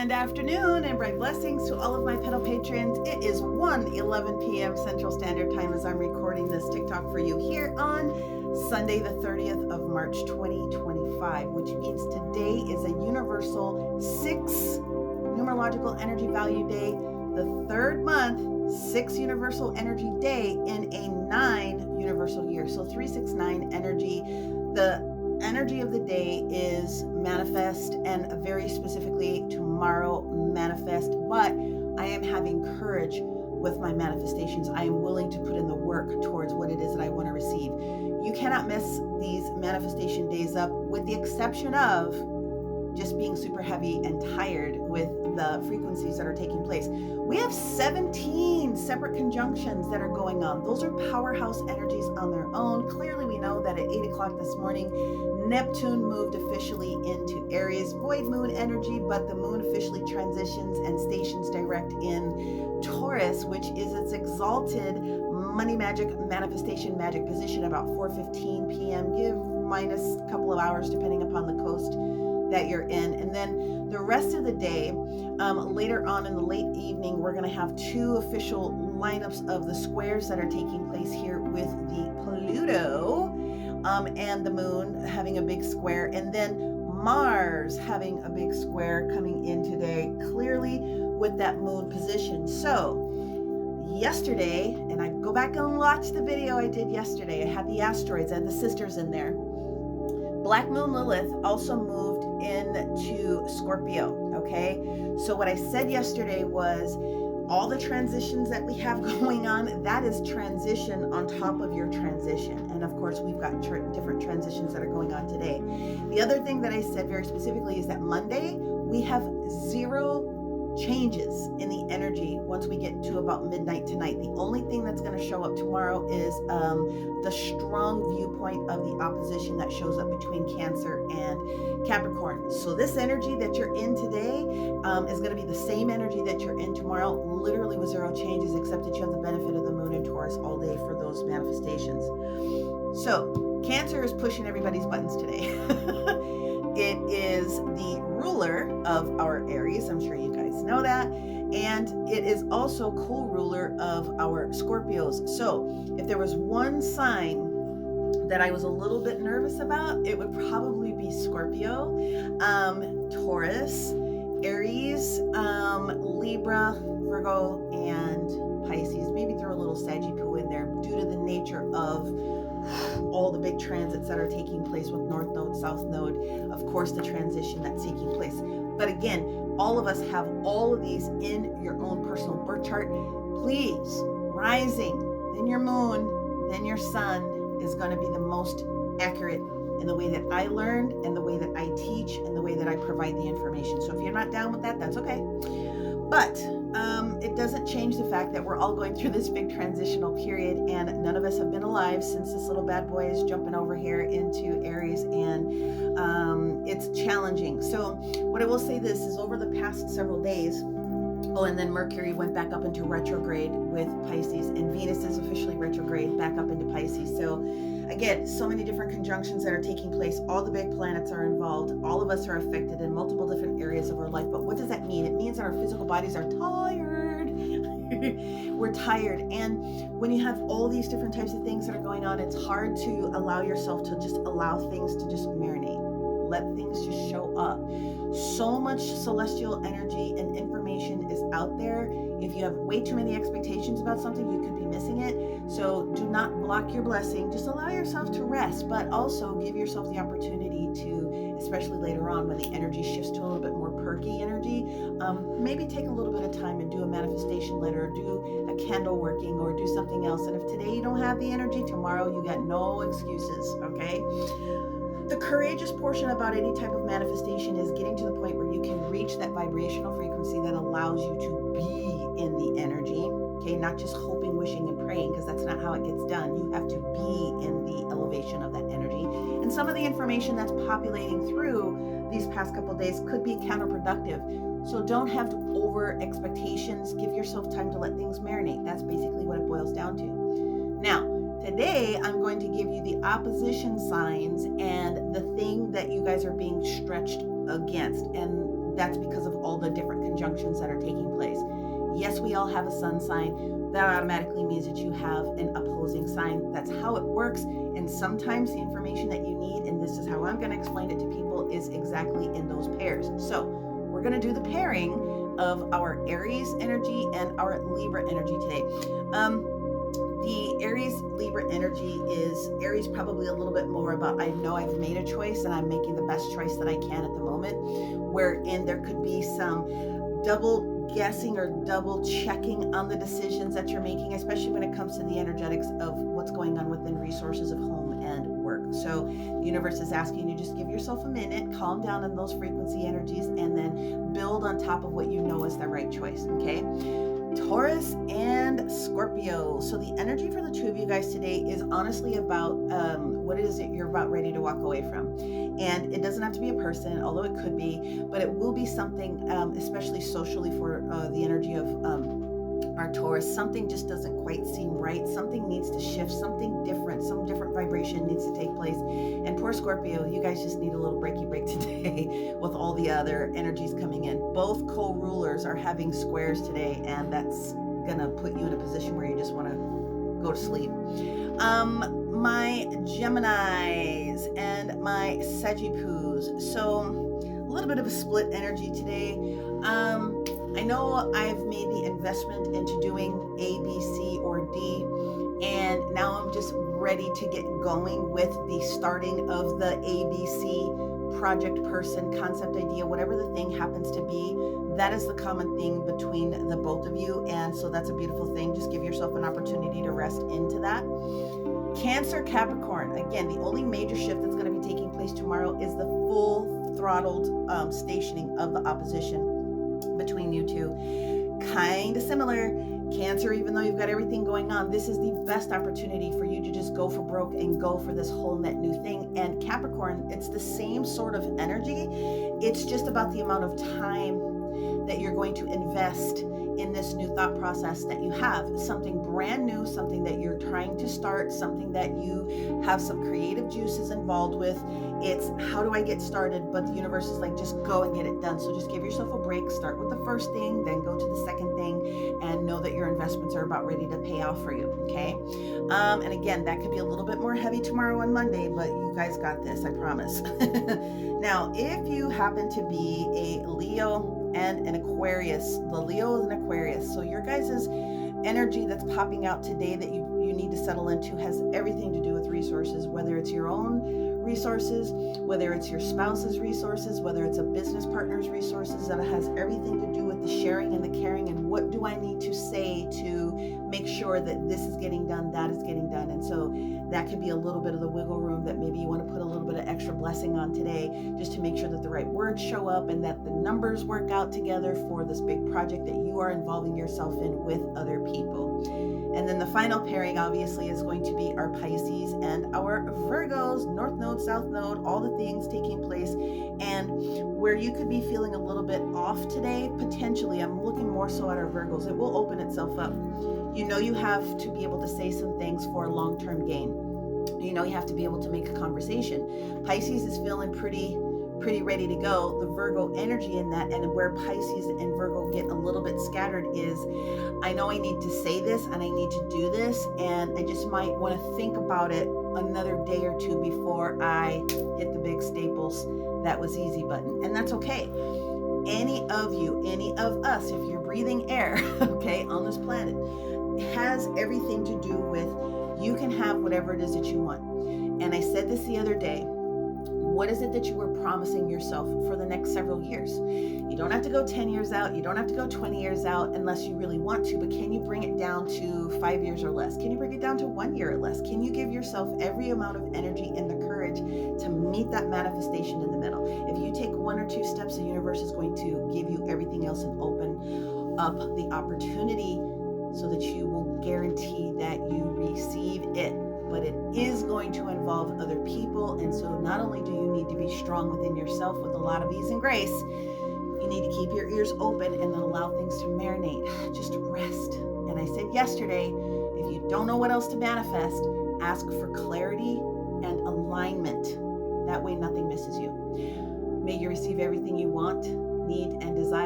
Grand afternoon and bright blessings to all of my pedal patrons. It is 1:11 p.m. Central Standard Time as I'm recording this TikTok for you here on Sunday the 30th of March 2025, which means today is a universal 6 numerological energy value day, the third month, 6 universal energy day in a 9 universal year. So 369 energy. The energy of the day is manifest, and very specifically tomorrow manifest, but I am having courage with my manifestations. I am willing to put in the work towards what it is that I want to receive. You cannot mess these manifestation days up, with the exception of just being super heavy and tired with the frequencies that are taking place. We have 17 separate conjunctions that are going on. Those are powerhouse energies on their own. Clearly, we know that at 8 o'clock this morning, Neptune moved officially into Aries, void moon energy, but the moon officially transitions and stations direct in Taurus, which is its exalted money magic manifestation magic position about 4:15 p.m. give minus a couple of hours depending upon the coast that you're in. And then the rest of the day, later on in the late evening, we're going to have 2 official lineups of the squares that are taking place here with the Pluto and the moon having a big square, and then Mars having a big square coming in today, clearly with that moon position. So yesterday, and I go back and watch the video I did yesterday, I had the asteroids, I had the sisters in there. Black Moon Lilith also moved into Scorpio, okay? So what I said yesterday was all the transitions that we have going on, that is transition on top of your transition. And of course, we've got different transitions that are going on today. The other thing that I said very specifically is that Monday, we have 0 changes in the energy once we get to about midnight tonight. The only thing that's going to show up tomorrow is the strong viewpoint of the opposition that shows up between Cancer and Capricorn. So this energy that you're in today is going to be the same energy that you're in tomorrow, literally with 0 changes, except that you have the benefit of the moon in Taurus all day for those manifestations. So Cancer is pushing everybody's buttons today. It is the ruler of our Aries. I'm sure you guys know that. And it is also co-ruler of our Scorpios. So if there was one sign that I was a little bit nervous about, it would probably be Scorpio, Taurus, Aries, Libra, Virgo, and Pisces. Maybe throw a little Sagittarius in there due to the nature of all the big transits that are taking place with North Node, South Node, of course, the transition that's taking place. But again, all of us have all of these in your own personal birth chart. Please, rising, then your moon, then your sun is going to be the most accurate in the way that I learned, and the way that I teach, and the way that I provide the information. So if you're not down with that, that's okay. But it doesn't change the fact that we're all going through this big transitional period, and none of us have been alive since this little bad boy is jumping over here into Aries, and it's challenging. So what I will say this is, over the past several days, and then Mercury went back up into retrograde with Pisces, and Venus is officially retrograde back up into Pisces. So again, so many different conjunctions that are taking place. All the big planets are involved. All of us are affected in multiple different areas of our life. But what does that mean? It means that our physical bodies are tired. We're tired. And when you have all these different types of things that are going on, it's hard to allow yourself to just allow things to just marinate. Let things just show up. So much celestial energy and information is out there. If you have way too many expectations about something, you could be missing it. So do not block your blessing. Just allow yourself to rest, but also give yourself the opportunity to, especially later on when the energy shifts to a little bit more perky energy, maybe take a little bit of time and do a manifestation letter, or do a candle working, or do something else. And if today you don't have the energy, tomorrow you got no excuses, okay? The courageous portion about any type of manifestation is getting to the point where you can reach that vibrational frequency that allows you to be in the energy, okay? Not just hoping, wishing, and praying, because that's not how it gets done. You have to be in the elevation of that energy. And some of the information that's populating through these past couple of days could be counterproductive. So don't have over expectations. Give yourself time to let things marinate. That's basically what it boils down to. Now, today, I'm going to give you the opposition signs and the thing that you guys are being stretched against. And that's because of all the different conjunctions that are taking place. Yes, we all have a sun sign. That automatically means that you have an opposing sign. That's how it works. And sometimes the information that you need, and this is how I'm going to explain it to people, is exactly in those pairs. So we're going to do the pairing of our Aries energy and our Libra energy today. The Aries Libra energy is Aries probably a little bit more about, I know I've made a choice and I'm making the best choice that I can at the moment, wherein there could be some double guessing or double checking on the decisions that you're making, especially when it comes to the energetics of what's going on within resources of home and work. So the universe is asking you to just give yourself a minute, calm down on those frequency energies, and then build on top of what you know is the right choice. Okay. Taurus and Scorpio. So the energy for the two of you guys today is honestly about what it is that you're about ready to walk away from. And it doesn't have to be a person, although it could be, but it will be something, especially socially for the energy of our Taurus. Something just doesn't quite seem right. Something needs to shift, something different, some different vibration needs to take place. And poor Scorpio, you guys just need a little breaky break today with all the other energies coming in. Both co-rulers are having squares today, and that's gonna put you in a position where you just want to go to sleep. My Geminis and my Sagittarius. So a little bit of a split energy today. I know I've made the investment into doing A, B, C, or D, and now I'm just ready to get going with the starting of the ABC project, person, concept, idea, whatever the thing happens to be. That is the common thing between the both of you, and so that's a beautiful thing. Just give yourself an opportunity to rest into that. Cancer, Capricorn. Again, the only major shift that's going to be taking place tomorrow is the full throttled stationing of the opposition between you two. Kind of similar. Cancer, even though you've got everything going on, this is the best opportunity for you to just go for broke and go for this whole net new thing. And Capricorn, it's the same sort of energy. It's just about the amount of time that you're going to invest in this new thought process that you have. Something brand new, something that you're trying to start, something that you have some creative juices involved with. It's how do I get started? But the universe is like, just go and get it done. So just give yourself a break. Start with the first thing, then go to the second thing, and know that your investments are about ready to pay off for you. Okay. And again, that could be a little bit more heavy tomorrow on Monday, but you guys got this, I promise. Now, if you happen to be a Leo and an Aquarius, the Leo is an Aquarius. So your guys' energy that's popping out today that you need to settle into has everything to do with resources, whether it's your own resources, whether it's your spouse's resources, whether it's a business partner's resources. That has everything to do with the sharing and the caring, and what do I need to say to make sure that this is getting done, that is getting done. And so that could be a little bit of the wiggle room that maybe you want to put a little bit of extra blessing on today, just to make sure that the right words show up and that the numbers work out together for this big project that you are involving yourself in with other people. And then the final pairing obviously is going to be our Pisces and our Virgos, North Node, South Node, all the things taking place. And where you could be feeling a little bit off today, potentially, I'm looking more so at our Virgos. It will open itself up. You know, you have to be able to say some things for long-term gain. You know, you have to be able to make a conversation. Pisces is feeling pretty ready to go. The Virgo energy in that, and where Pisces and Virgo get a little bit scattered, is I know I need to say this and I need to do this, and I just might want to think about it another day or two before I hit the big staples, that was easy button. And that's okay. Any of you, any of us, if you're breathing air, okay, on this planet, has everything to do with you can have whatever it is that you want. And I said this the other day. What is it that you were promising yourself for the next several years? You don't have to go 10 years out. You don't have to go 20 years out unless you really want to, but can you bring it down to 5 years or less? Can you bring it down to 1 year or less? Can you give yourself every amount of energy and the courage to meet that manifestation in the middle? If you take 1 or 2 steps, the universe is going to give you everything else and open up the opportunity so that you will guarantee that you receive it. But it is going to involve other people. And so not only do you need to be strong within yourself with a lot of ease and grace, you need to keep your ears open and then allow things to marinate. Just rest. And I said yesterday, if you don't know what else to manifest, ask for clarity and alignment. That way nothing misses you. May you receive everything you want, need, and desire.